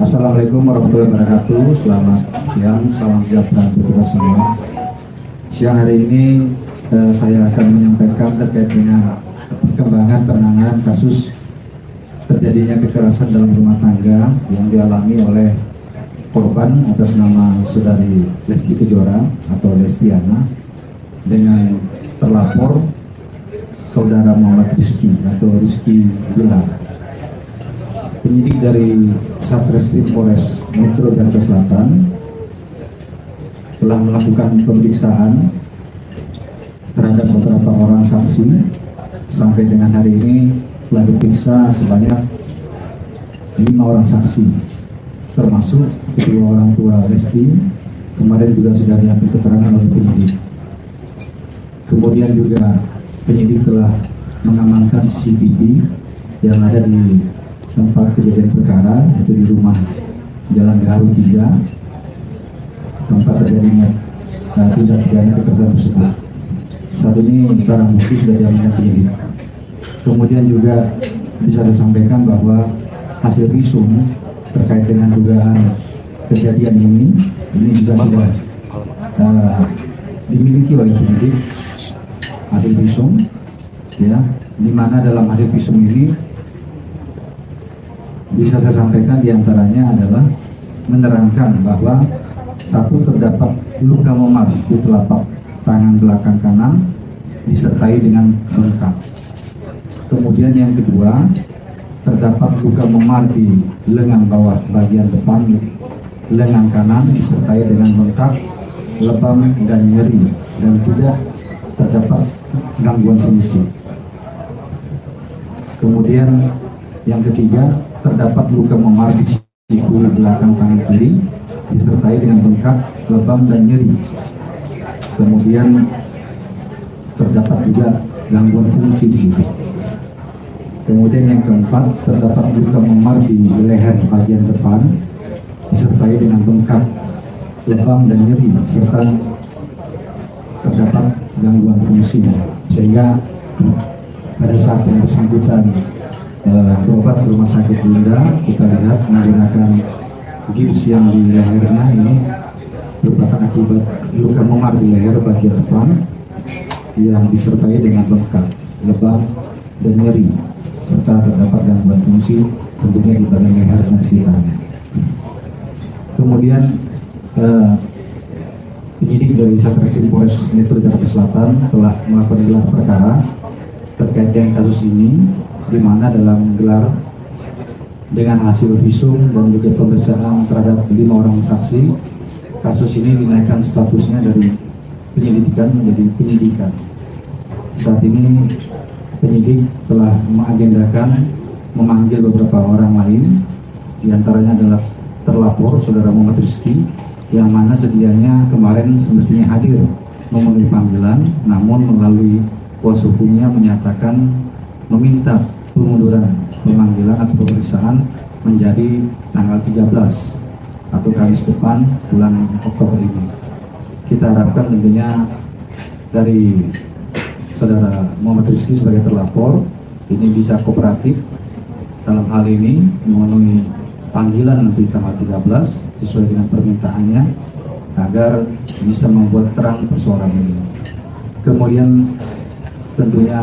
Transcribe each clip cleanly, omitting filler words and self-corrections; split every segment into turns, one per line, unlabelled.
Assalamualaikum warahmatullahi wabarakatuh. Selamat siang, salam sejahtera untuk kita semua. Siang hari ini saya akan menyampaikan terkait dengan perkembangan penanganan kasus terjadinya kekerasan dalam rumah tangga yang dialami oleh korban atas nama saudari Lesti Kejora atau Lestiana dengan terlapor saudara Muhammad Rizky atau Rizky Bilar. Penyidik dari Satreskrim Polres Metro Jakarta Selatan telah melakukan pemeriksaan terhadap beberapa orang saksi. Sampai dengan hari ini telah diperiksa sebanyak 5 orang saksi, termasuk kedua orang tua Lesti. Kemarin juga sudah diambil keterangan oleh penyidik. Kemudian juga penyidik telah mengamankan CCTV yang ada di tempat kejadian perkara, yaitu di rumah Jalan Gaharu 3, tempat terjadinya tindak pidana kekerasan tersebut. Saat ini barang bukti sudah diamankan penyidik. Kemudian juga bisa saya sampaikan bahwa hasil visum terkait dengan dugaan kejadian ini juga sudah dimiliki oleh penyidik. Hasil visum, ya, di mana dalam hasil visum ini bisa saya sampaikan diantaranya adalah menerangkan bahwa satu, terdapat luka memar di telapak tangan belakang kanan disertai dengan bengkak. Kemudian yang kedua, terdapat luka memar di lengan bawah bagian depan lengan kanan disertai dengan bengkak, lebam dan nyeri, dan tidak terdapat gangguan fungsi. Kemudian yang ketiga, terdapat luka memar di siku belakang tangan kiri disertai dengan bengkak, lebam dan nyeri. Kemudian terdapat juga gangguan fungsi di situ. Kemudian yang keempat, terdapat luka memar di leher bagian depan disertai dengan bengkak, lebam dan nyeri serta terdapat gangguan fungsi, sehingga pada saat yang bersangkutan berobat ke rumah sakit Bunda, kita lihat menggunakan gips yang di lehernya ini merupakan akibat luka memar di leher bagian depan yang disertai dengan bengkak, lebam dan nyeri serta terdapat gangguan fungsi tentunya di bagian leher dan sekitarnya. Kemudian penyidik dari Satreskrim Polres Metro Jakarta Selatan telah melakukan gelar perkara terkait dengan kasus ini, di mana dalam gelar dengan hasil visum dan juga pemeriksaan terhadap 5 orang saksi, kasus ini dinaikkan statusnya dari penyelidikan menjadi penyidikan. Saat ini penyidik telah mengagendakan memanggil beberapa orang lain, diantaranya adalah terlapor saudara Muhammad Rizky, yang mana sedianya kemarin semestinya hadir memenuhi panggilan, namun melalui kuasa hukumnya menyatakan meminta pengunduran pemanggilan atau pemeriksaan menjadi tanggal 13 atau Kamis depan bulan Oktober ini. Kita harapkan tentunya dari saudara Muhammad Rizky sebagai terlapor ini bisa kooperatif dalam hal ini memenuhi panggilan nanti tanggal 13 sesuai dengan permintaannya agar bisa membuat terang persoalan ini. Kemudian tentunya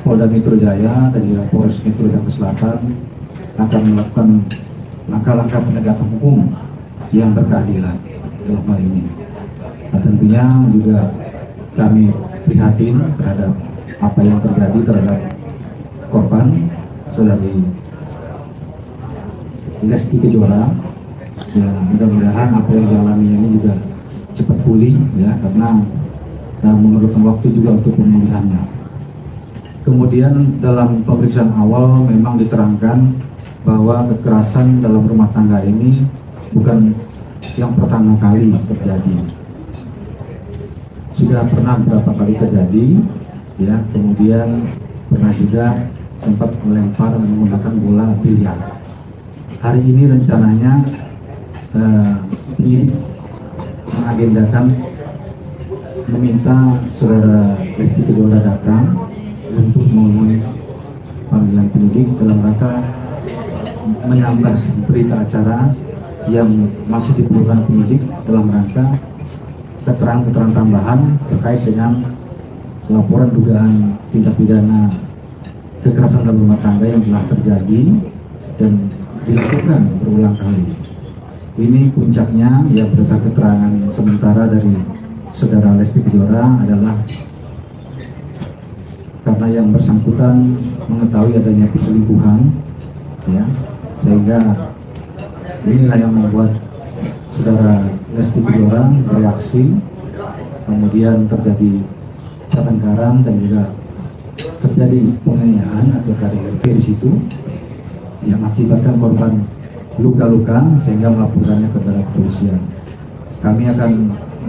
Polda Metro Jaya dan juga Polres Metro Jakarta Selatan akan melakukan langkah-langkah penegakan hukum yang berkeadilan dalam hal ini. Nah, tentunya juga kami prihatin terhadap apa yang terjadi terhadap korban saudari Lesti Kejora. Ya, mudah-mudahan apa yang dialami ini juga cepat pulih, ya, karena memerlukan waktu juga untuk pemulihannya. Kemudian dalam pemeriksaan awal memang diterangkan bahwa kekerasan dalam rumah tangga ini bukan yang pertama kali terjadi. Sudah pernah beberapa kali terjadi, ya. Kemudian pernah juga sempat melempar menggunakan bola biliar. Hari ini rencananya mengagendakan meminta saudara Lesti Kejora datang untuk memenuhi panggilan penyidik dalam rangka menambah berita acara yang masih diperlukan penyidik dalam rangka keterangan-keterangan tambahan terkait dengan laporan dugaan tindak pidana kekerasan dalam rumah tangga yang telah terjadi dan dilakukan berulang kali. Ini puncaknya yang berdasarkan keterangan sementara dari Saudara Lesti Kejora adalah karena yang bersangkutan mengetahui adanya perselingkuhan, ya, sehingga inilah yang membuat Saudara Lesti Kejora bereaksi, kemudian terjadi pertengkaran dan juga terjadi penganiayaan atau KDRT di situ yang mengakibatkan korban luka-luka sehingga melaporkannya kepada kepolisian. Kami akan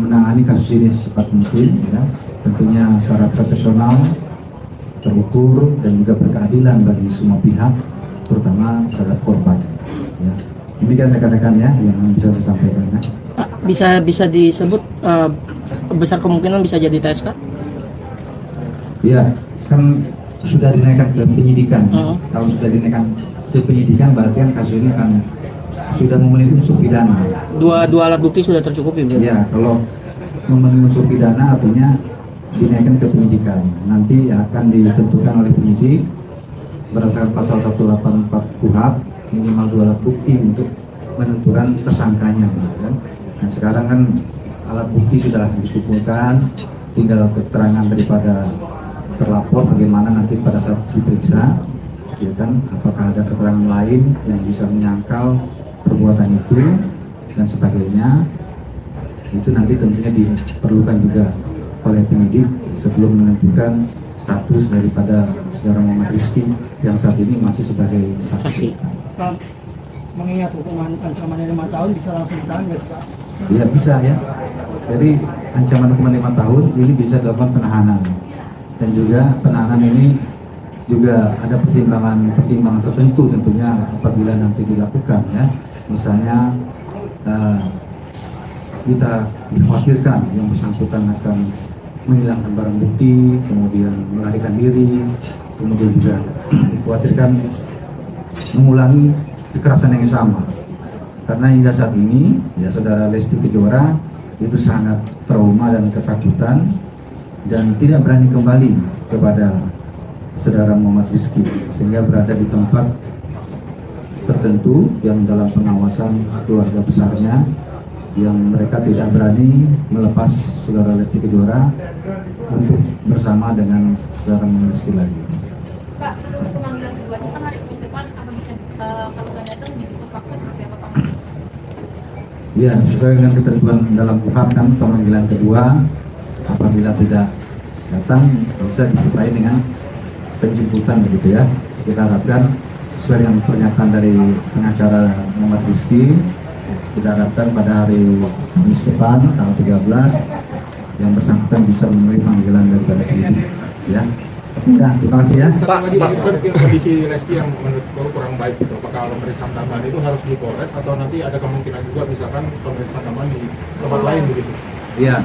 menangani kasus ini secepat mungkin, ya, tentunya secara profesional, terukur dan juga berkeadilan bagi semua pihak, terutama terhadap korban. Ya. Demikian rekan-rekan ya yang bisa saya sampaikan. Ya.
Bisa disebut besar kemungkinan bisa jadi TSK?
Ya, kan sudah dinaikkan ke penyidikan. Kalau sudah dinaikkan ke penyidikan berarti kan kasus ini akan sudah memenuhi unsur pidana.
Dua alat bukti sudah tercukupi.
Ya, kalau memenuhi unsur pidana artinya dinaikkan ke penyidikan. Nanti akan ditentukan oleh penyidik berdasarkan pasal 184 KUHP minimal 2 alat bukti untuk menentukan tersangkanya, kan? Nah sekarang kan alat bukti sudah dikumpulkan, tinggal keterangan daripada terlapor bagaimana nanti pada saat diperiksa, ya kan, apakah ada keterangan lain yang bisa menyangkal perbuatan itu dan sebagainya. Itu nanti tentunya diperlukan juga oleh penyidik sebelum menentukan status daripada saudara Muhammad Rizky yang saat ini masih sebagai saksi.
Mengingat hukuman ancaman 5 tahun bisa langsung ditahan nggak sih Pak?
Iya bisa ya. Jadi ancaman hukuman 5 tahun ini bisa dilakukan penahanan dan juga penahanan ini juga ada pertimbangan tertentu tentunya apabila nanti dilakukan ya. Misalnya kita dikhawatirkan yang bersangkutan akan menghilangkan barang bukti, kemudian melarikan diri, kemudian juga dikhawatirkan mengulangi kekerasan yang sama. Karena hingga saat ini, ya saudara Lesti Kejora itu sangat trauma dan ketakutan dan tidak berani kembali kepada saudara Muhammad Rizky, sehingga berada di tempat tertentu yang dalam pengawasan keluarga besarnya, yang mereka tidak berani melepas saudara Lesti Kejora untuk bersama dengan saudara Muhammad Rizky lagi.
Pak, untuk pemanggilan keduanya kan hari Kamis depan, apa bisa kalau nggak datang dijemput paksa seperti apa Pak?
Ya, sesuai dengan ketentuan dalam KUHP kan pemanggilan kedua apabila tidak datang bisa disertai dengan penjemputan begitu ya. Kita harapkan sesuai dengan pernyataan dari pengacara Muhammad Rizky, kita harapkan pada hari Kamis depan tanggal 13 yang bersangkutan bisa memenuhi panggilan daripada penyidik ya. Ya, terima kasih ya.
Pak, kondisi Lesti yang menurut Bapak kurang baik itu, apakah pemeriksaan tambahan itu harus di Polres atau nanti ada kemungkinan juga misalkan pemeriksaan tambahan di tempat lain begitu?
Iya.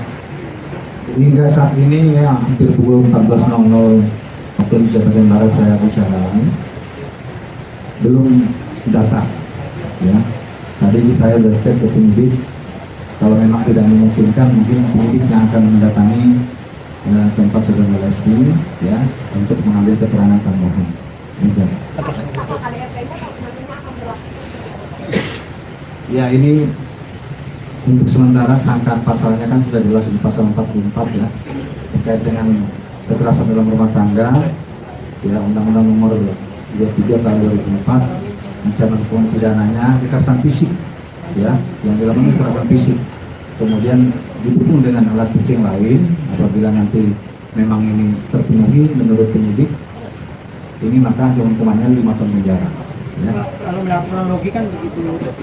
Hingga saat ini ya hampir pukul 14.00 waktu Indonesia bagian Barat saya bicara belum data ya. Tadi saya sudah cek ke penyidik, kalau memang tidak memungkinkan mungkin penyidik yang akan mendatangi tempat saudara Lesti ya untuk mengambil keterangan tambahan. Ya ini untuk sementara sangkaan pasalnya kan sudah jelas di pasal 44 ya terkait dengan kekerasan dalam rumah tangga ya, Undang-Undang Nomor 23 tahun 2004, ancaman hukuman pidananya kekerasan fisik ya, yang dilakukan kekerasan fisik, kemudian didukung dengan alat bukti yang lain. Apabila nanti memang ini terpenuhi menurut penyidik ini, maka hukumannya 5 tahun penjara ya.
Kalau melihat kronologi kan begitu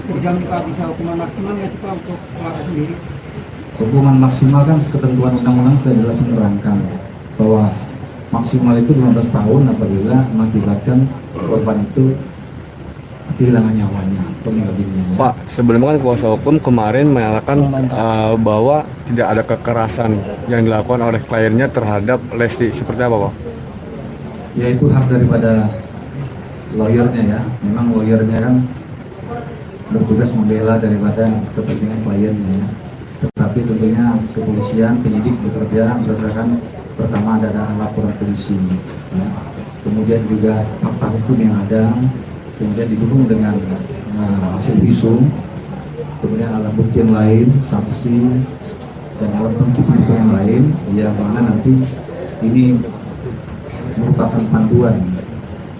terjamin Pak, bisa hukuman maksimal nggak sih Pak untuk pelaku sendiri?
Hukuman maksimal kan ketentuan undang-undang sudah jelas menerangkan bahwa maksimal itu 15 tahun apabila mengakibatkan korban itu kehilangan nyawanya atau meninggal dunia.
Pak, sebelumnya kan kuasa hukum kemarin menyatakan bahwa tidak ada kekerasan yang dilakukan oleh kliennya terhadap Lesti. Seperti apa, Pak?
Yaitu hak daripada lawyernya ya. Memang lawyernya kan bertugas membela daripada kepentingan kliennya ya. Tetapi tentunya kepolisian, penyidik bekerja berdasarkan pertama adalah laporan polisi, ya. Kemudian juga fakta hukum yang ada, kemudian didukung dengan hasil visum, kemudian alat bukti yang lain, saksi, dan alat bukti yang lain, yang mana nanti ini merupakan panduan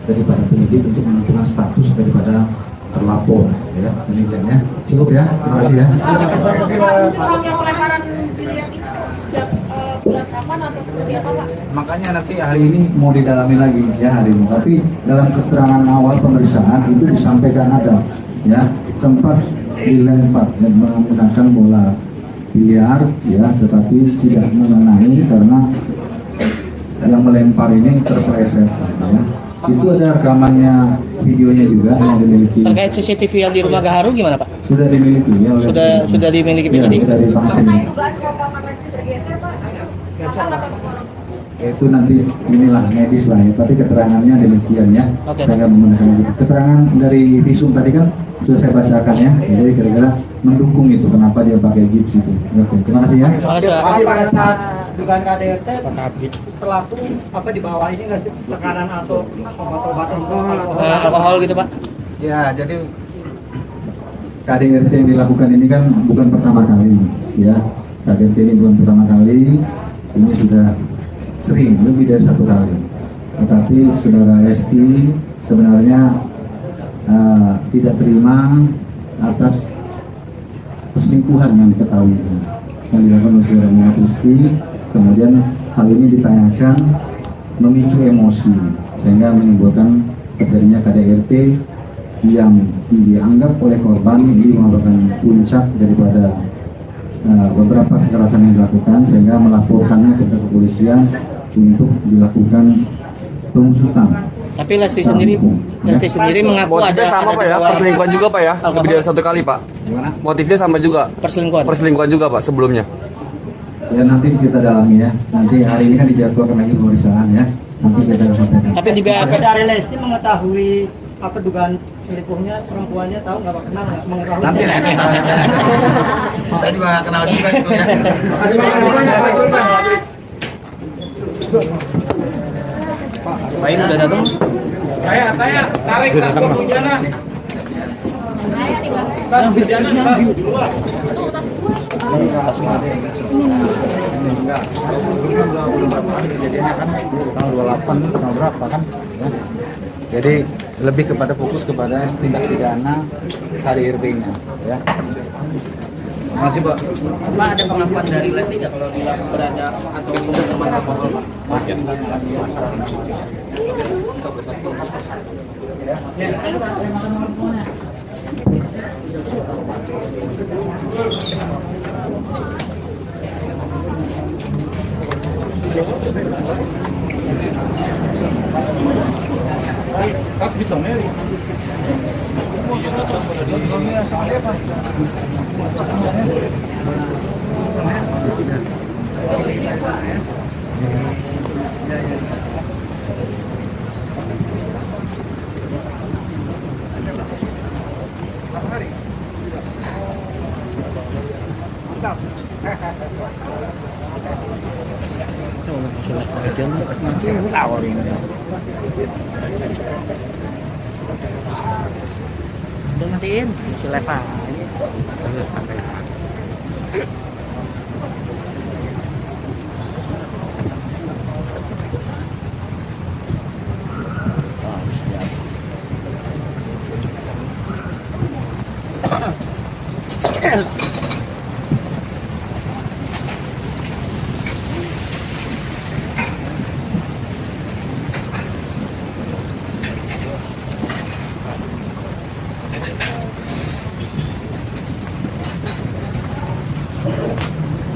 daripada penyidik untuk menentukan status daripada terlapor, ya. Demikiannya cukup ya, terima kasih ya.
Orang yang pelemparan biliar itu sejak bulan kapan atau seperti apa Pak?
Makanya nanti hari ini mau didalami lagi ya hari ini. Tapi dalam keterangan awal pemeriksaan itu disampaikan ada ya sempat dilempar dan menggunakan bola biliar ya, tetapi tidak mengenai karena yang melempar ini terpeleset ya. Itu ada rekamannya, videonya juga yang dimiliki.
Terkait CCTV yang di rumah Gaharu gimana Pak?
Sudah dimiliki ya oleh
Sudah dimiliki
ya,
penyidik.
dari Pangsim. Itu nanti inilah medis lah ya, tapi keterangannya demikian ya.
Oke.
Saya nggak menggunakan itu. Keterangan dari visum tadi kan sudah saya bacakan ya, jadi kira-kira mendukung itu kenapa dia pakai gips itu. Oke, terima kasih ya.
Terima kasih Pak.
Tapi pada saat dugaan KDRT pelaku apa di bawah ini nggak sih tekanan atau obat-obatan
Alkohol gitu Pak?
Ya, jadi KDRT yang dilakukan ini kan bukan pertama kali ya. KDRT ini bukan pertama kali, ini sudah sering, lebih dari 1 kali. Tetapi saudara Lesti sebenarnya tidak terima atas perselingkuhan yang diketahui yang dilakukan oleh saudara Muhammad Rizky. Kemudian hal ini ditanyakan memicu emosi sehingga menimbulkan terjadinya KDRT yang dianggap oleh korban ini merupakan puncak daripada beberapa kekerasan yang dilakukan, sehingga melaporkannya ke kepolisian untuk dilakukan pengusutan.
Tapi Lesti sendiri mengaku ada
Motifnya sama Pak ya,
dua
perselingkuhan juga Pak ya,
alkohol.
lebih dari 1 kali Pak.
Gimana?
Motifnya sama juga,
perselingkuhan.
juga Pak sebelumnya.
Ya nanti kita dalami ya. Nanti hari ini kan dijadwalkan lagi pemeriksaan ya. Nanti kita sampaikan.
Tapi di BAP
dari Lesti mengetahui apa dugaan selingkuhnya perempuannya, tahu nggak Pak, kenal nggak mengetahui?
Nanti. Saya juga nggak kenal juga gitu ya. Makasih
Pak ini udah datang.
Saya tarik ke hujanan. Tas hujanan, tas keluar.
Kejadiannya kan tanggal 28 tanggal berapa kan? Ya. Jadi lebih kepada fokus kepada tindak pidana KDRT-nya ya. Terima kasih Pak.
Pak ada pengakuan dari Lesti nggak kalau dia berada atau teman alkohol Pak?
Tas bisa Mary.
Udah matiin, si Leva.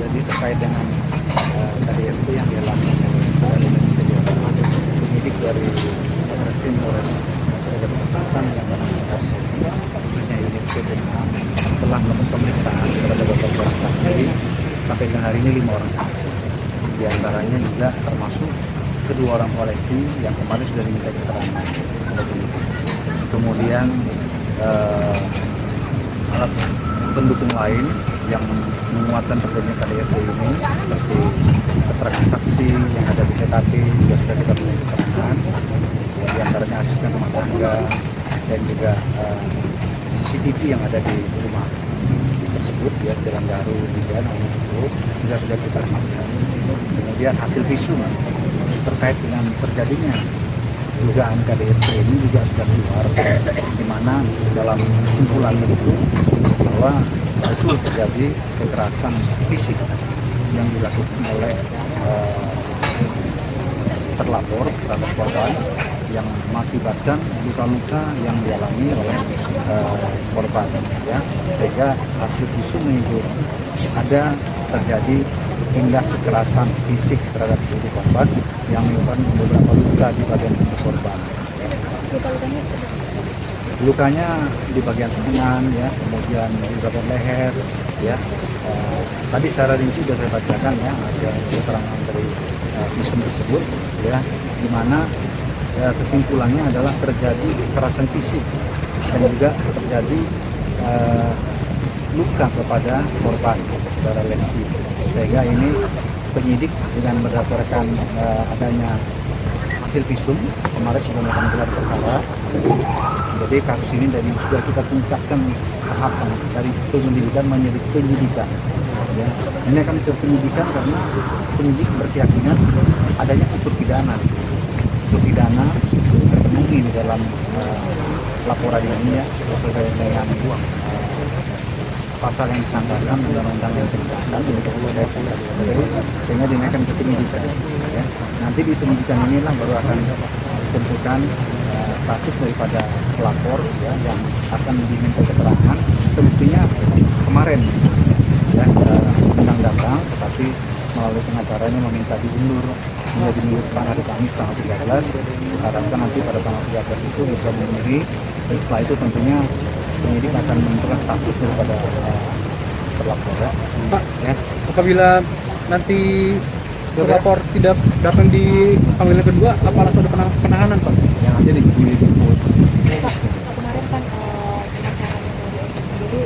Jadi terkait dengan KDRT yang dialami oleh saudara Lesti Kejora, penyidik dari Satreskrim Polres Jakarta Selatan yang menangani kasus ini, khususnya unit PPA, telah melakukan pemeriksaan terhadap beberapa orang saksi. Sampai dengan hari ini 5 orang saksi. Di antaranya juga termasuk kedua orang tua Lesti yang kemarin sudah diminta keterangan oleh penyidik. kemudian alat pendukung lain yang menguatkan terjadinya KDRT ini seperti keterangan saksi yang ada di TKP juga sudah kita punya keterangan, di antaranya asisten rumah tangga dan juga CCTV yang ada di rumah tersebut ya, Jalan Garu juga nomor 10 juga sudah kita amankan. Kemudian hasil visum terkait dengan terjadinya dugaan KDRT ini juga sudah keluar, di mana dalam kesimpulannya itu bahwa itu terjadi kekerasan fisik yang dilakukan oleh terlapor terhadap korban yang mengakibatkan luka-luka yang dialami oleh korban ya, sehingga hasil visum itu ada terjadi tindak kekerasan fisik terhadap tubuh korban yang menyebabkan beberapa luka di bagian tubuh korban. Lukanya di bagian tangan ya, kemudian di bagian leher ya. Tadi secara rinci sudah saya bacakan ya hasil keterangan dari visum tersebut ya, di mana kesimpulannya adalah terjadi kekerasan fisik dan juga terjadi luka kepada korban saudara Lesti, sehingga ini penyidik dengan berdasarkan adanya hasil visum kemarin sudah melakukan gelar perkara. Jadi kasus ini dari sudah kita tingkatkan tahapan dari penyelidikan menjadi penyidikan. Ya. Ini akan ke penyidikan karena penyidik berkeyakinan adanya unsur pidana. Unsur pidana terpenuhi di dalam laporan ini ya, sesuai dengan pasal yang disangkakan, undang-undang yang disangkakan untuk sehingga dinaikkan ke penyidikan. Ya. Nanti di penyidikan inilah baru akan ditentukan status daripada pelapor ya, yang akan diminta keterangan. Semestinya kemarin ya, undang datang, tetapi melalui pengacaranya meminta diundur menjadi minggu depan hari Kamis tanggal 13. Harapkan nanti pada tanggal 13 itu bisa memenuhi, dan setelah itu tentunya penyidik akan menentukan status daripada terlapor ya.
Pak,
ya.
apabila nanti terlapor tidak datang di panggilan kedua, apa langsung ada penahanan Pak?
Yang nanti di
Kemarin kan pengacaranya dari RT sendiri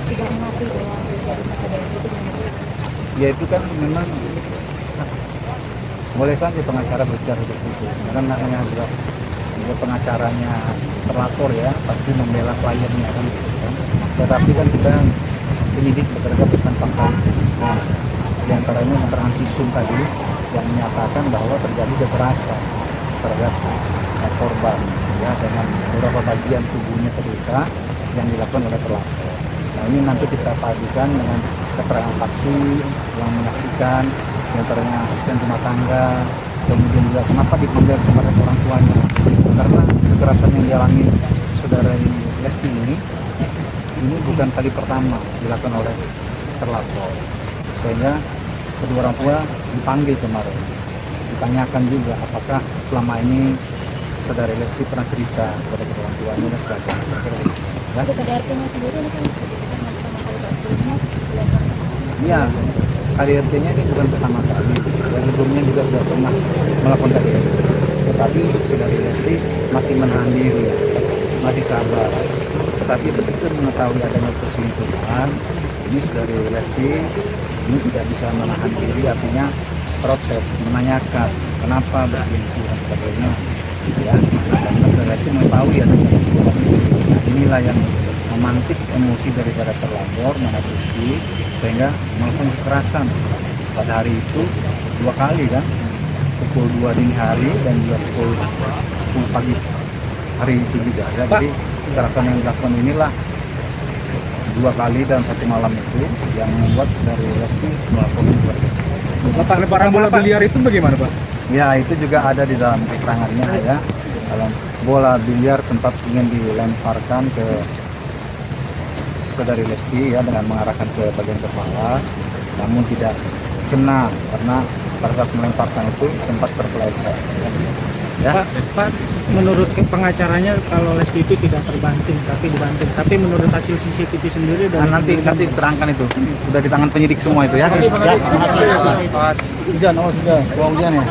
tidak mengakui bahwa terjadi KDRT itu benar.
Ya itu kan memang boleh saja pengacara berbicara seperti itu, karena namanya juga pengacaranya terlapor ya pasti membela kliennya kan, tetapi kan kita penyidik bekerja tanpa nah, diantaranya keterangan visum tadi yang menyatakan bahwa terjadi kekerasan terhadap korban ya, dengan beberapa bagian tubuhnya terluka yang dilakukan oleh terlapor. Nah ini nanti kita padukan dengan keterangan saksi yang menyaksikan, diantaranya asisten rumah tangga, kemudian juga kenapa dipanggil kepada orang tuanya, karena kekerasan yang dialami saudara Lesti ini bukan kali pertama dilakukan oleh terlapor, sehingga kedua orang tua dipanggil kemarin, ditanyakan juga apakah selama ini saudara Lesti pernah cerita kepada kedua orang tuanya dan sebagainya. Ya?
Untuk KDRT-nya sendiri ini kan pertama kali sebelumnya
Iya, KDRT-nya ini bukan pertama kali. Yang sebelumnya juga sudah pernah melakukan KDRT. Tetapi saudari Lesti masih menahan diri, masih sabar. Tetapi begitu mengetahui adanya perselingkuhan, ini saudari Lesti ini tidak bisa menahan diri, artinya protes, menanyakan kenapa berselingkuh dan sebagainya. Ya, karena saudari Lesti mengetahui adanya perselingkuhan ini. Nah, inilah yang memantik emosi daripada terlapor Muhammad Rizky sehingga melakukan kekerasan pada hari itu 2 kali kan, pukul 2 dini hari dan juga pukul 10 pagi hari itu juga ya. Jadi kekerasan yang dilakukan inilah 2 kali dalam 1 malam itu yang membuat dari Lesti melakukan
Bapak, lemparan bola biliar itu bagaimana Pak?
ya, itu juga ada di dalam keterangannya ya. Dalam bola biliar sempat ingin dilemparkan ke saudari Lesti ya dengan mengarahkan ke bagian kepala, namun tidak kena karena pada saat melemparkan itu sempat terpeleset. Ya.
Pak, menurut pengacaranya kalau Lesti itu tidak terbanting tapi dibanting, tapi menurut hasil CCTV sendiri dan
Nanti diterangkan itu sudah di tangan penyidik semua itu ya. Ya. Hujan, oh sudah, ujian ya.